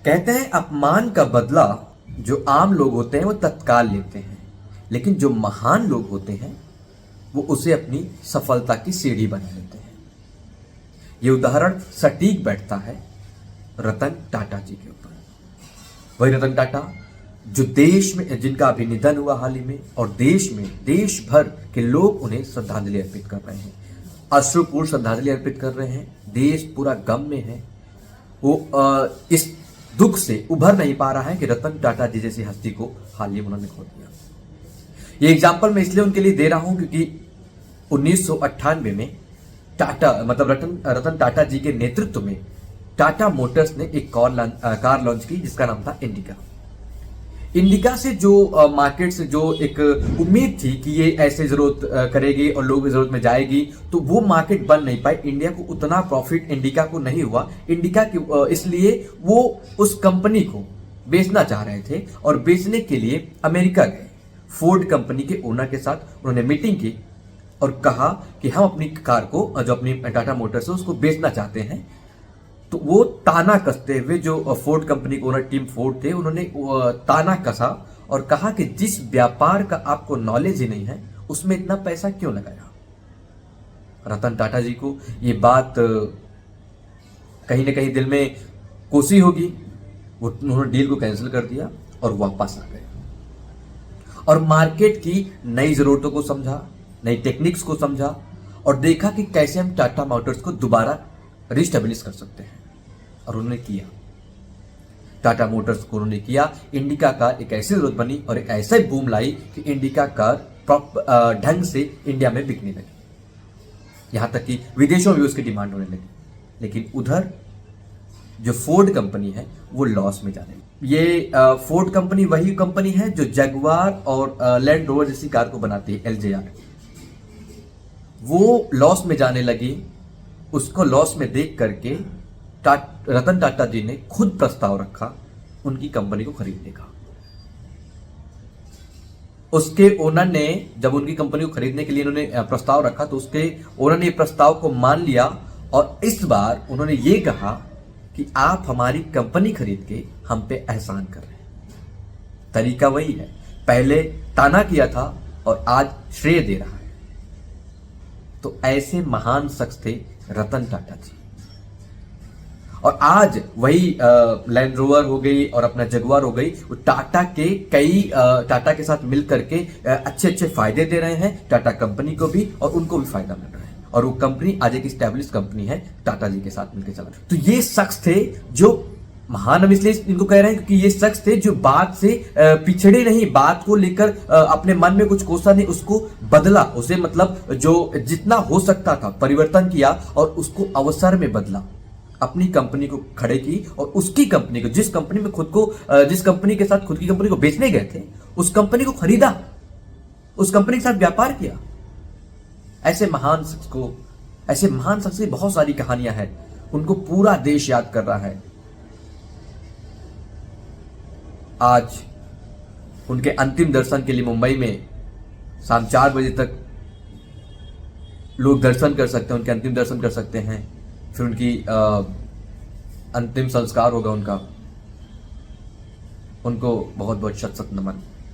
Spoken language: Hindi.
कहते हैं अपमान का बदला जो आम लोग होते हैं वो तत्काल लेते हैं, लेकिन जो महान लोग होते हैं वो उसे अपनी सफलता की सीढ़ी बना लेते हैं। ये उदाहरण सटीक बैठता है रतन टाटा जी के ऊपर। वही रतन टाटा जो देश में, जिनका अभी निधन हुआ हाल ही में, और देश भर के लोग उन्हें श्रद्धांजलि अर्पित कर रहे हैं, अश्रुपूर्ण श्रद्धांजलि अर्पित कर रहे हैं। देश पूरा गम में है। वो इस दुख से उभर नहीं पा रहा है कि रतन टाटा जी जैसी हस्ती को हाल ही में उन्होंने खो दिया। ये एग्जाम्पल मैं इसलिए उनके लिए दे रहा हूं क्योंकि 1998 में टाटा मतलब रतन टाटा जी के नेतृत्व में टाटा मोटर्स ने एक कार लॉन्च की जिसका नाम था इंडिका। इंडिका से जो मार्केट से जो एक उम्मीद थी कि ये ऐसे जरूरत करेगी और लोगों की जरूरत में जाएगी, तो वो मार्केट बन नहीं पाई। इंडिया को उतना प्रॉफिट इंडिका को नहीं हुआ। इंडिका की इसलिए वो उस कंपनी को बेचना चाह रहे थे और बेचने के लिए अमेरिका गए। फोर्ड कंपनी के ओनर के साथ उन्होंने मीटिंग की और कहा कि हम अपनी कार को, जो अपनी टाटा मोटर्स है, उसको बेचना चाहते हैं। तो वो ताना कसते हुए, जो फोर्ड कंपनी के ओनर टीम फोर्ड थे, उन्होंने ताना कसा और कहा कि जिस व्यापार का आपको नॉलेज ही नहीं है उसमें इतना पैसा क्यों लगाया। रतन टाटा जी को ये बात कहीं ना कहीं दिल में कोसी होगी। उन्होंने डील को कैंसिल कर दिया और वापस आ गए और मार्केट की नई जरूरतों को समझा, नई टेक्निक्स को समझा और देखा कि कैसे हम टाटा मोटर्स को दोबारा रिस्टेब्लिश कर सकते हैं। और उन्होंने किया, टाटा मोटर्स को उन्होंने किया। इंडिका कार एक ऐसी जरूरत बनी और एक ऐसा बूम लाई कि इंडिका कार ढंग से इंडिया में बिकने लगी, यहां तक कि विदेशों में भी उसकी डिमांड होने लगी। लेकिन उधर जो फोर्ड कंपनी है वो लॉस में जाने लगी। ये फोर्ड कंपनी वही कंपनी है जो जगुआर और लैंड रोवर जैसी कार को बनाती है, LJR। वो लॉस में जाने लगी। उसको लॉस में देख करके रतन टाटा जी ने खुद प्रस्ताव रखा उनकी कंपनी को खरीदने का। उसके ओनर ने, जब उनकी कंपनी को खरीदने के लिए उन्होंने प्रस्ताव रखा, तो उसके ओनर ने प्रस्ताव को मान लिया और इस बार उन्होंने ये कहा कि आप हमारी कंपनी खरीद के हम पे एहसान कर रहे हैं। तरीका वही है, पहले ताना किया था और आज श्रेय दे रहा है। तो ऐसे महान शख्स थे रतन टाटा जी। और आज वही लैंड रोवर हो गई और अपना जगुआर हो गई, वो टाटा के साथ मिल करके अच्छे अच्छे फायदे दे रहे हैं, टाटा कंपनी को भी और उनको भी फायदा मिल रहा है। और वो कंपनी आज एक स्टैब्लिश कंपनी है, टाटा जी के साथ मिलकर चला। तो ये शख्स थे जो महान, हम इसलिए इनको कह रहे हैं क्योंकि ये शख्स थे जो बात से पिछड़े नहीं, बात को लेकर अपने मन में कुछ कोसा नहीं, उसको बदला, उसे मतलब जो जितना हो सकता था परिवर्तन किया और उसको अवसर में बदला। अपनी कंपनी को खड़े की और उसकी कंपनी को, जिस कंपनी में जिस कंपनी के साथ खुद की कंपनी को बेचने गए थे, उस कंपनी को खरीदा, उस कंपनी के साथ व्यापार किया। ऐसे महान शख्स की बहुत सारी कहानियां हैं, उनको पूरा देश याद कर रहा है। आज उनके अंतिम दर्शन के लिए मुंबई में शाम 4 बजे तक लोग दर्शन कर सकते हैं, उनके अंतिम दर्शन कर सकते हैं। फिर उनकी अंतिम संस्कार होगा उनको बहुत बहुत शत शत नमन।